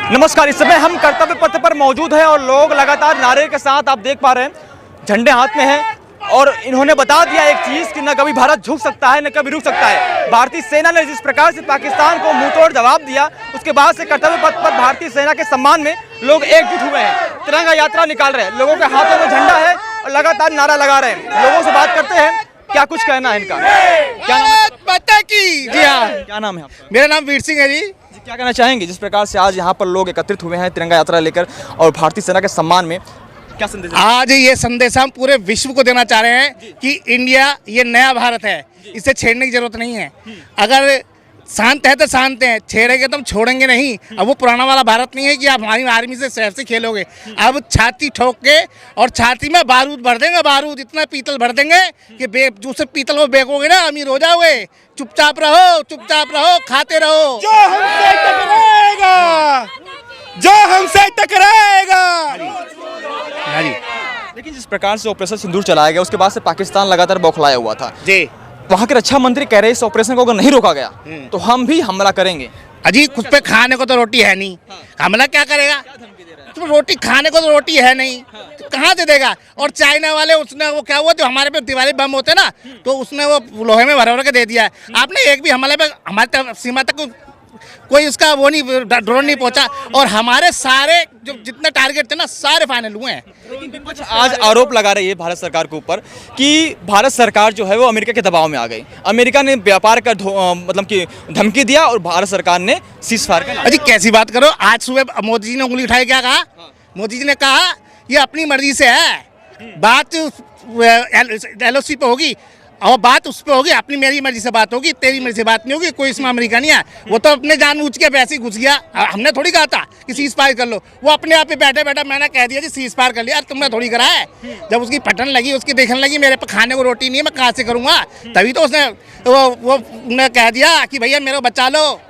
नमस्कार। इस समय हम कर्तव्य पथ पर मौजूद हैं और लोग लगातार नारे के साथ आप देख पा रहे हैं झंडे हाथ में हैं और इन्होंने बता दिया एक चीज कि न कभी भारत झुक सकता है न कभी रुक सकता है। भारतीय सेना ने जिस प्रकार से पाकिस्तान को मुंहतोड़ जवाब दिया उसके बाद से कर्तव्य पथ पर भारतीय सेना के सम्मान में लोग एकजुट हुए हैं, तिरंगा यात्रा निकाल रहे हैं, लोगों के हाथों में झंडा है और लगातार नारा लगा रहे हैं। लोगों से बात करते हैं, क्या कुछ कहना है इनका? क्या नाम है? पता की जी हाँ, क्या नाम है आपका? मेरा नाम वीर सिंह है जी। क्या कहना चाहेंगे जिस प्रकार से आज यहाँ पर लोग एकत्रित हुए हैं तिरंगा यात्रा लेकर और भारतीय सेना के सम्मान में, क्या संदेश? आज ये संदेश हम पूरे विश्व को देना चाह रहे हैं कि इंडिया ये नया भारत है, इसे छेड़ने की जरूरत नहीं है। अगर शांत है तो शांत है, छेड़ेंगे तो हम छोड़ेंगे नहीं। अब वो पुराना वाला भारत नहीं है कि आप हमारी आर्मी से शहर से खेलोगे। अब छाती ठोक के और छाती में बारूद भर देंगे, बारूद इतना पीतल भर देंगे कि दूसरे पीतल को बेकोगे ना अमीर हो जाओगे। चुपचाप रहो, खाते रहो। जो हमसे टकराएगा, जो हमसे टकराएगा। हाँ जी। लेकिन जिस प्रकार से ऑपरेशन सिंदूर चलाया गया उसके बाद से पाकिस्तान लगातार बौखलाया हुआ था जी। वहाँ के रक्षा मंत्री कह रहे हैं इस ऑपरेशन को अगर नहीं रोका गया तो हम भी हमला करेंगे। अजी कुछ पे खाने को तो रोटी है नहीं, हमला क्या करेगा? तो रोटी खाने को तो रोटी है नहीं, तो कहाँ से देगा? और चाइना वाले उसने वो क्या हुआ जो हमारे पे दिवाली बम होते ना, तो उसने वो लोहे में भर के दे दिया। आपने एक भी हमले पे हमारे सीमा तक कोई उसका वो नहीं, ड्रोन नहीं पहुंचा। और हमारे सारे जो जितने टारगेट थे ना सारे फाइनल हुए हैं। लेकिन विपक्ष आज आरोप लगा रही है भारत सरकार के ऊपर कि भारत सरकार जो है वो अमेरिका के दबाव में आ गई। अमेरिका ने व्यापार का मतलब कि धमकी दिया और भारत सरकार ने सीज फायर का। अजी कैसी बात करो, आज सुबह मोदी जी ने उंगली उठाई, क्या कहा? मोदी जी ने कहा ये अपनी मर्जी से है, बात LOC पे होगी और बात उस पे होगी, अपनी मेरी मर्जी से बात होगी, तेरी मर्जी से बात नहीं होगी। कोई इसमें अमेरिका नहीं है, वो तो अपने जानबूझ के वैसे ही घुस गया। हमने थोड़ी कहा था कि सीज फायर कर लो, वो अपने आप पे बैठे बैठे मैंने कह दिया जी सीज फायर कर लिया। तुमने थोड़ी करा है। जब उसकी पटन लगी, उसकी देखने लगी मेरे पे खाने को रोटी नहीं है, मैं कहाँ से करूँगा, तभी तो उसने वो कह दिया कि भैया मेरे को बचा लो।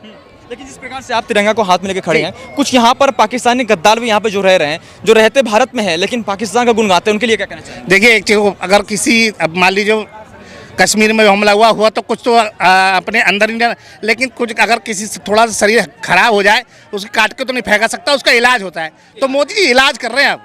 लेकिन जिस प्रकार से आप तिरंगा को हाथ में लेके खड़े हैं, कुछ यहाँ पर पाकिस्तानी गद्दार भी यहाँ पे जो रह रहे हैं, जो रहते भारत में है लेकिन पाकिस्तान का गुण गाते हैं, उनके लिए क्या कहना चाहिए? देखिए एक चीज़, अगर किसी अब मान लीजिए कश्मीर में हमला हुआ तो कुछ तो अपने अंदर ही, लेकिन कुछ अगर किसी से थोड़ा सा शरीर खराब हो जाए उसको काट के तो नहीं फेंका सकता, उसका इलाज होता है। तो मोदी जी इलाज कर रहे हैं, अब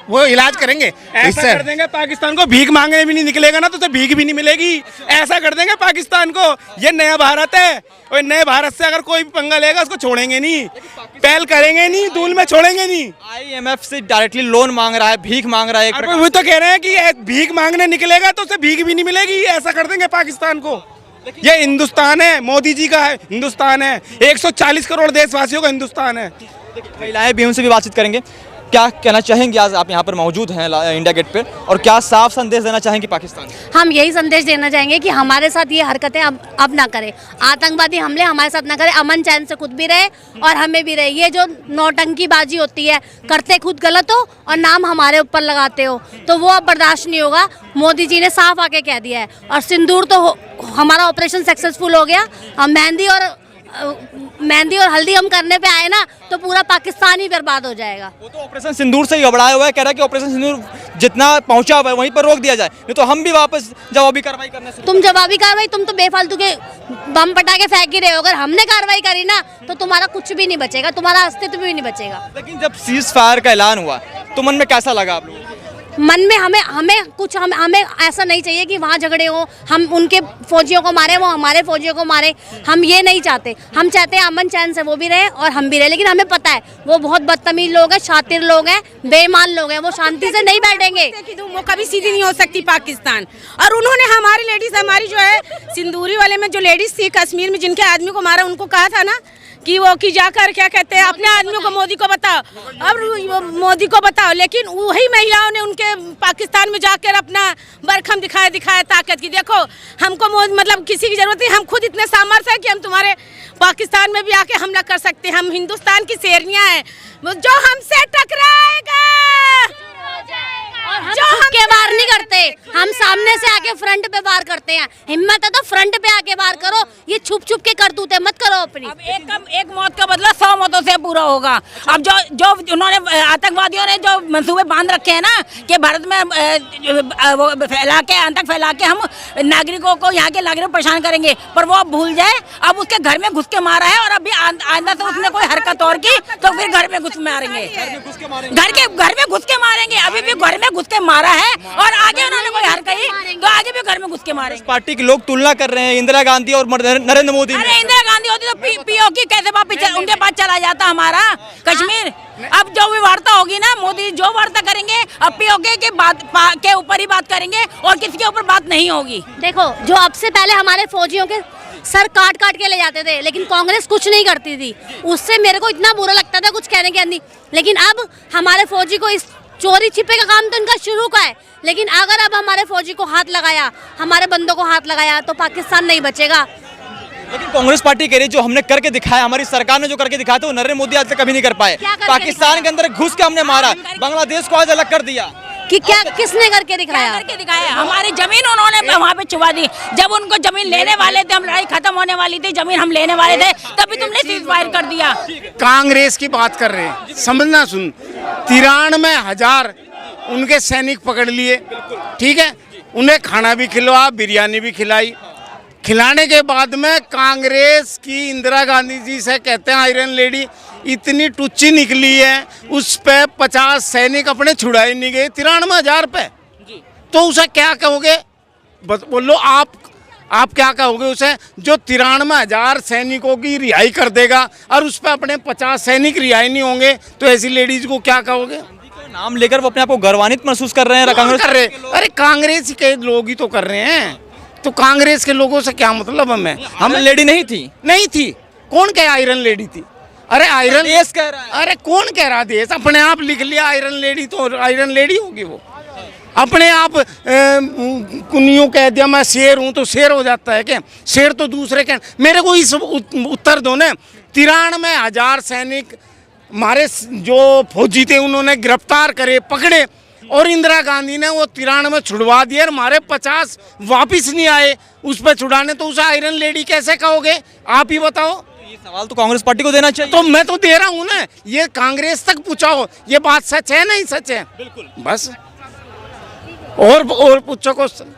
वो इलाज करेंगे। ऐसा कर देंगे पाकिस्तान को, भीख मांगने भी नहीं निकलेगा ना तो उसे भीख भी नहीं मिलेगी। ऐसा कर देंगे पाकिस्तान को। ये नया भारत है और नए भारत से अगर कोई पंगा लेगा उसको छोड़ेंगे नहीं, पहल करेंगे नहीं, धूल में छोड़ेंगे नहीं। IMF से डायरेक्टली लोन मांग रहा है, भीख मांग रहा है। वो तो कह रहे हैं कि भीख मांगने निकलेगा तो उसे भीख भी नहीं मिलेगी। ऐसा कर देंगे पाकिस्तान को। ये हिंदुस्तान है, मोदी जी का है हिंदुस्तान है, 140 करोड़ देशवासियों का हिंदुस्तान है। महिलाएं भी उनसे भी बातचीत करेंगे। क्या कहना चाहेंगे, आज आप यहाँ पर मौजूद हैं इंडिया गेट पे, और क्या साफ संदेश देना चाहेंगे पाकिस्तान? हम यही संदेश देना चाहेंगे कि हमारे साथ ये हरकतें अब ना करें, आतंकवादी हमले हमारे साथ ना करें, अमन चैन से खुद भी रहे और हमें भी रहे। ये जो नौटंकीबाजी होती है, करते खुद गलत हो और नाम हमारे ऊपर लगाते हो, तो वो अब बर्दाश्त नहीं होगा। मोदी जी ने साफ आके कह दिया है। और सिंदूर तो हमारा ऑपरेशन सक्सेसफुल हो गया। मेहंदी और हल्दी हम करने पे आए ना तो पूरा पाकिस्तान ही बर्बाद हो जाएगा। वो तो ऑपरेशन सिंदूर से ही घबराया हुआ है, कह रहा है कि ऑपरेशन सिंदूर जितना पहुंचा हुआ है वहीं पर रोक दिया जाए, नहीं तो हम भी वापस जवाबी कार्रवाई करने से। तुम जवाबी कार्रवाई, तुम तो बेफालतू के बम पटाखे फेंक ही रहे हो। अगर हमने कार्रवाई करी ना तो तुम्हारा कुछ भी नहीं बचेगा, तुम्हारा अस्तित्व भी नहीं बचेगा। लेकिन जब सीज फायर का ऐलान हुआ तो मन में कैसा लगा आप लोगों को? मन में हमें ऐसा नहीं चाहिए कि वहाँ झगड़े हो, हम उनके फौजियों को मारे, वो हमारे फौजियों को मारे। हम ये नहीं चाहते। हम चाहते हैं अमन चैन से वो भी रहे और हम भी रहे। लेकिन हमें पता है वो बहुत बदतमीज लोग हैं, शातिर लोग हैं, बेईमान लोग हैं, वो शांति से नहीं बैठेंगे। वो कभी सीधी नहीं हो सकती पाकिस्तान। और उन्होंने हमारी लेडीज, हमारी जो है सिंदूरी वाले में जो लेडीज थी कश्मीर में जिनके आदमी को मारा, उनको कहा था ना कि वो कि जाकर क्या कहते हैं अपने आदमियों को मोदी को बताओ, अब मोदी को बताओ। लेकिन वही महिलाओं ने उनके पाकिस्तान में जाकर अपना बरखम दिखाया ताकत की। देखो हमको मतलब किसी की जरूरत नहीं, हम खुद इतने सामर्थ्य है कि हम तुम्हारे पाकिस्तान में भी आके हमला कर सकते हैं। हम हिंदुस्तान की शेरनियां हैं। जो हमसे टकराएगा हम झुक के वार नहीं करते, हम सामने से आके फ्रंट पे वार करते हैं। हिम्मत है तो फ्रंट पे आके वार करो, ये छुप छुप के करतूते मत करो अपनी। अब एक मौत का बदला 100 मौतों से पूरा होगा। अब जो उन्होंने आतंकवादियों ने जो मंसूबे बांध रखे हैं ना कि भारत में आतंक फैला के हम नागरिकों को, यहाँ के नागरिकों को परेशान करेंगे, पर वो अब भूल जाए। अब उसके घर में घुस के मारा है और अभी आइंदा से उसने कोई हरकत और की तो फिर घर में घुस मारेंगे, घर में घुस के मारेंगे। अभी भी घर में घुस के मारा है और आगे उन्होंने कोई हरकत की तो आगे भी घर में घुस के मारेंगे। पार्टी के लोग तुलना कर रहे हैं इंदिरा गांधी और नरेंद्र मोदी में। अरे इंदिरा गांधी होती तो पीओ की कैसे वापस उनके पास चला जाता हमारा कश्मीर। अब जो भी वार्ता होगी ना, मोदी जो वार्ता करेंगे अब पीओके के बात के ऊपर ही बात करेंगे और किसी के ऊपर बात नहीं होगी। देखो, जो अब से पहले हमारे फौजियों के सर काट काट के ले जाते थे, लेकिन कांग्रेस कुछ नहीं करती थी, उससे मेरे को इतना बुरा लगता था कुछ कहने के नहीं। लेकिन अब हमारे फौजी को इस चोरी छिपे का काम तो इनका शुरू का है, लेकिन अगर अब हमारे फौजी को हाथ लगाया, हमारे बंदों को हाथ लगाया तो पाकिस्तान नहीं बचेगा। लेकिन कांग्रेस पार्टी कह रही जो हमने करके दिखाया, हमारी सरकार ने जो करके दिखाया, तो वो नरेंद्र मोदी आज तक कभी नहीं कर पाए। पाकिस्तान के अंदर घुस के हमने मारा, बांग्लादेश को आज अलग कर दिया कि क्या किसने करके दिखाया? करके दिखाया। हमारी जमीन उन्होंने वहाँ पे छुपा दी। जब उनको जमीन लेने वाले थे, हम लड़ाई खत्म होने वाली थी, जमीन हम लेने वाले थे, तभी तुमने सीज फायर कर दिया। कांग्रेस की बात कर रहे हैं, समझना सुन, 93,000 उनके सैनिक पकड़ लिए, ठीक है, उन्हें खाना भी खिलवा, बिरयानी भी खिलाई। खिलाने के बाद में कांग्रेस की इंदिरा गांधी जी से कहते हैं आयरन लेडी इतनी टुच्ची निकली है, उस पे 50 सैनिक अपने छुड़ाए नहीं गए 93,000 पे, तो उसे क्या कहोगे? बोलो आप क्या कहोगे उसे जो 93,000 सैनिकों की रिहाई कर देगा और उस पे अपने 50 सैनिक रिहाई नहीं होंगे, तो ऐसी लेडीज को क्या कहोगे? नाम लेकर वो अपने आप को गर्वान्वित महसूस कर रहे हैं। कांग्रेस कर रहे, अरे कांग्रेस के लोग ही तो कर रहे हैं, तो कांग्रेस के लोगों से क्या मतलब हमें? हम लेडी नहीं थी। कौन कहे आयरन लेडी थी? अरे आयरन देश कह रहा है। अरे कौन कह रहा देश? अपने आप लिख लिया आयरन लेडी, तो आयरन लेडी होगी वो। अपने आप कुनियों कह दिया मैं शेर हूँ तो शेर हो जाता है क्या? शेर तो दूसरे के। मेरे को इस उत्तर दो ना। 93,000 सैनिक हमारे जो फौजी थे उन्होंने गिरफ्तार करे, पकड़े, और इंदिरा गांधी ने वो 93 छुड़वा दिए और हमारे 50 वापिस नहीं आए उस पर छुड़ाने, तो उसे आयरन लेडी कैसे कहोगे? आप ही बताओ। ये सवाल तो कांग्रेस पार्टी को देना चाहिए। तो मैं तो दे रहा हूँ ना, ये कांग्रेस तक पूछाओ, ये बात सच है नहीं सच है? बिल्कुल, बस और पूछो क्वेश्चन।